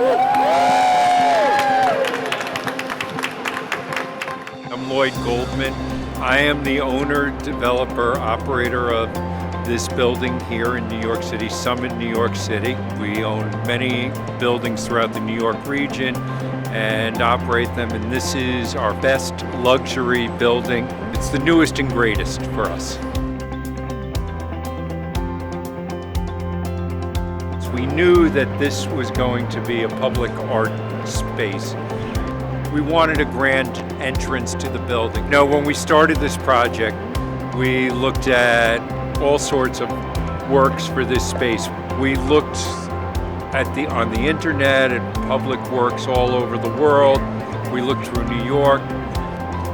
I'm Lloyd Goldman. I am the owner, developer, operator of this building here in New York City, Summit, New York City. We own many buildings throughout the New York region and operate them, and this is our best luxury building. It's the newest and greatest for us. So we knew that this was going to be a public art space. We wanted a grand entrance to the building. Now, when we started this project, we looked at all sorts of works for this space. We looked on the internet at public works all over the world. We looked through New York.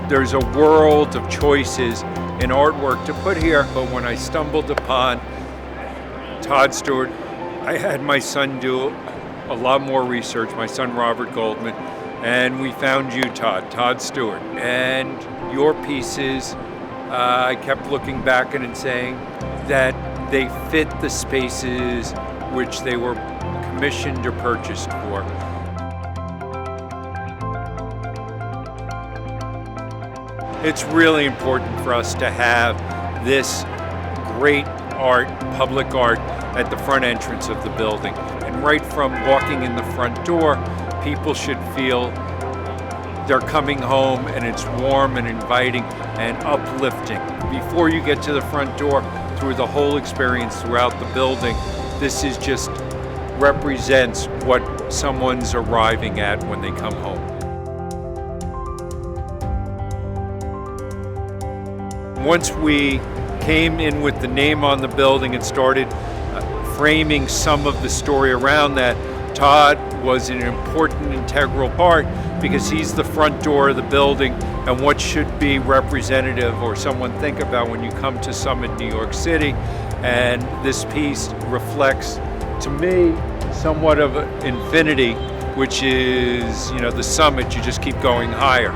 There's a world of choices in artwork to put here, but when I stumbled upon Todd Stuart, I had my son do a lot more research, my son Robert Goldman, and we found you, Todd Stuart. And your pieces, I kept looking back and saying that they fit the spaces which they were commissioned or purchased for. It's really important for us to have this great art, public art, at the front entrance of the building. And right from walking in the front door, people should feel they're coming home and it's warm and inviting and uplifting. Before you get to the front door, through the whole experience throughout the building, this is just represents what someone's arriving at when they come home. Once we came in with the name on the building and started framing some of the story around that, Todd was an important integral part because he's the front door of the building and what should be representative or someone think about when you come to Summit, New York City. And this piece reflects, to me, somewhat of infinity, which is, the summit, you just keep going higher.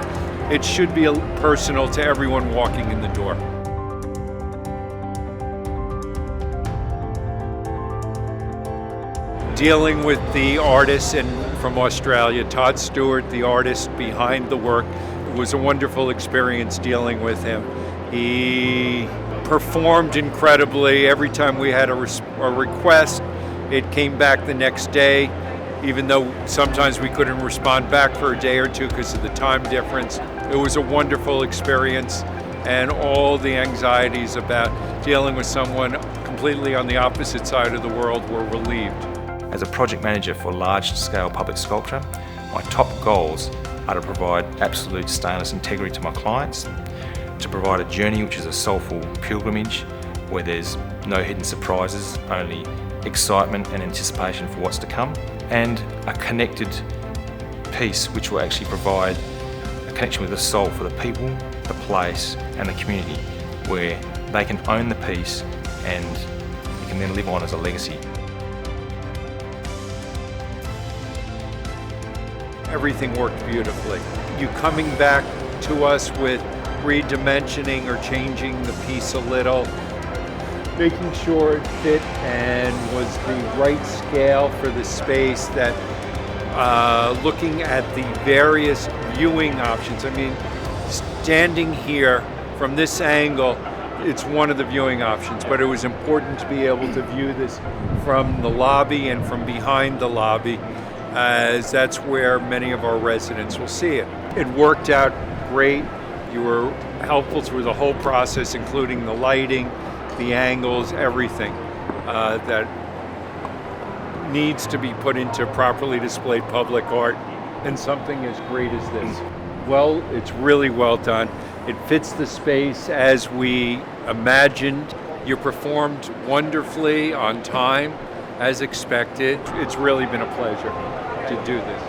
It should be personal to everyone walking in the door. Dealing with the artist from Australia, Todd Stuart, the artist behind the work, it was a wonderful experience dealing with him. He performed incredibly. Every time we had a request, it came back the next day, even though sometimes we couldn't respond back for a day or two because of the time difference. It was a wonderful experience, and all the anxieties about dealing with someone completely on the opposite side of the world were relieved. As a project manager for large-scale public sculpture, my top goals are to provide absolute stainless integrity to my clients, to provide a journey which is a soulful pilgrimage where there's no hidden surprises, only excitement and anticipation for what's to come, and a connected piece which will actually provide a connection with the soul for the people, the place and the community, where they can own the piece and it can then live on as a legacy. Everything worked beautifully. You coming back to us with redimensioning or changing the piece a little, making sure it fit and was the right scale for the space, that looking at the various viewing options. I mean, standing here from this angle, it's one of the viewing options, but it was important to be able to view this from the lobby and from behind the lobby, as that's where many of our residents will see it. It worked out great. You were helpful through the whole process, including the lighting, the angles, everything that needs to be put into properly displayed public art, and something as great as this. Well, it's really well done. It fits the space as we imagined. You performed wonderfully on time, as expected. It's really been a pleasure to do this.